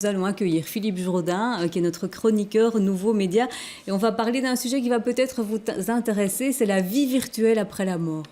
Nous allons accueillir Philippe Jourdain, qui est notre chroniqueur Nouveaux Médias. Et on va parler d'un sujet qui va peut-être vous intéresser, c'est la vie virtuelle après la mort.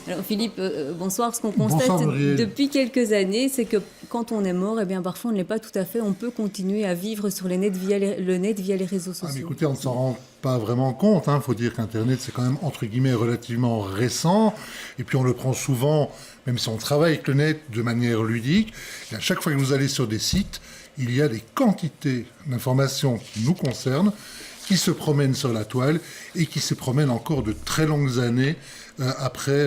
Alors Philippe, bonsoir. Ce qu'on constate depuis quelques années, c'est que quand on est mort, eh bien parfois on ne l'est pas tout à fait. On peut continuer à vivre sur le net via les réseaux sociaux. Mais écoutez, on ne s'en rend pas vraiment compte. Il faut dire qu'Internet, c'est quand même, entre guillemets, relativement récent. Et puis on le prend souvent, même si on travaille avec le net de manière ludique. Et à chaque fois que vous allez sur des sites, il y a des quantités d'informations qui nous concernent, qui se promènent sur la toile et qui se promènent encore de très longues années après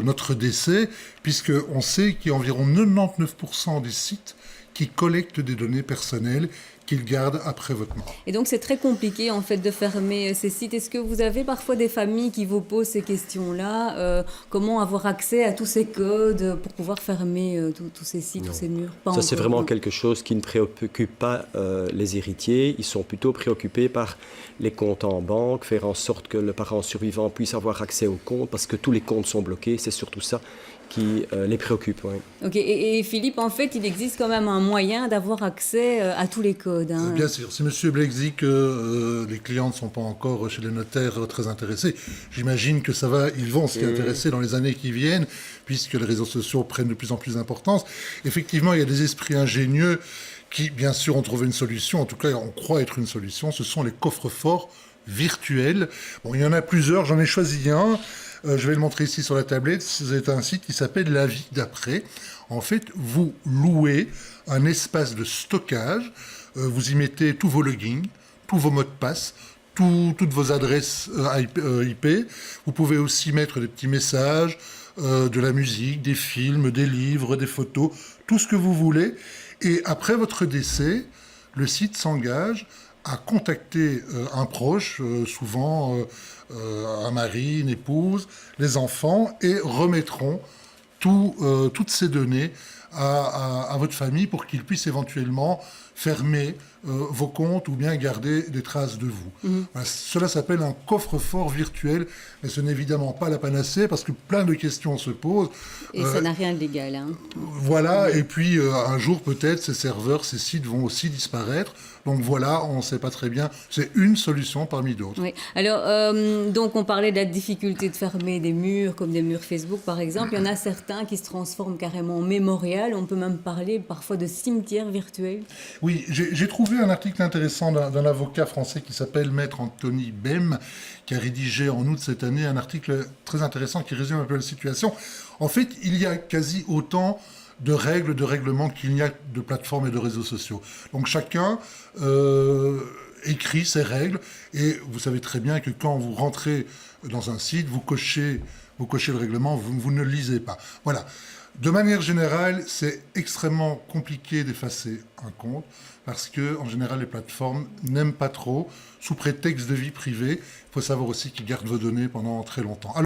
notre décès, puisqu'on sait qu'il y a environ 99% des sites qui collectent des données personnelles qu'ils gardent après votre mort. Et donc c'est très compliqué en fait de fermer ces sites. Est-ce que vous avez parfois des familles qui vous posent ces questions-là comment avoir accès à tous ces codes pour pouvoir fermer tous ces sites, tous ces murs? Ça c'est vraiment quelque chose qui ne préoccupe pas les héritiers. Ils sont plutôt préoccupés par les comptes en banque, faire en sorte que le parent survivant puisse avoir accès aux comptes parce que tous les comptes sont bloqués. C'est surtout ça qui les préoccupe. Oui. Ok, et Philippe, en fait, il existe quand même un moyen d'avoir accès à tous les codes. Bien sûr, c'est M. Blexy que les clients ne sont pas encore chez les notaires très intéressés. J'imagine que ça va, ils vont s'y intéresser dans les années qui viennent, puisque les réseaux sociaux prennent de plus en plus d'importance. Effectivement, il y a des esprits ingénieux qui, bien sûr, ont trouvé une solution. En tout cas, on croit être une solution. Ce sont les coffres-forts virtuels. Bon, il y en a plusieurs, j'en ai choisi un. Je vais le montrer ici sur la tablette. C'est un site qui s'appelle La Vie d'après. En fait, vous louez un espace de stockage. Vous y mettez tous vos logins, tous vos mots de passe, toutes vos adresses IP. Vous pouvez aussi mettre des petits messages, de la musique, des films, des livres, des photos, tout ce que vous voulez. Et après votre décès, le site s'engage à contacter un proche, souvent un mari, une épouse, les enfants, et remettront toutes ces données à votre famille pour qu'ils puissent éventuellement fermer vos comptes ou bien garder des traces de vous. Voilà, cela s'appelle un coffre-fort virtuel, mais ce n'est évidemment pas la panacée parce que plein de questions se posent. Et ça n'a rien de légal. Voilà, et puis un jour peut-être ces serveurs, ces sites vont aussi disparaître. Donc voilà, on ne sait pas très bien. C'est une solution parmi d'autres. Oui. Alors, donc on parlait de la difficulté de fermer des murs, comme des murs Facebook par exemple. Il y en a certains qui se transforment carrément en mémorial. On peut même parler parfois de cimetières virtuels. Oui, j'ai trouvé un article intéressant d'un avocat français qui s'appelle Maître Anthony Bem, qui a rédigé en août cette année un article très intéressant qui résume un peu la situation. En fait, il y a quasi autant de règles, de règlements qu'il n'y a de plateformes et de réseaux sociaux. Donc chacun écrit ses règles et vous savez très bien que quand vous rentrez dans un site, vous cochez le règlement, vous ne le lisez pas. Voilà. De manière générale, c'est extrêmement compliqué d'effacer un compte parce que, en général, les plateformes n'aiment pas trop, sous prétexte de vie privée. Il faut savoir aussi qu'ils gardent vos données pendant très longtemps.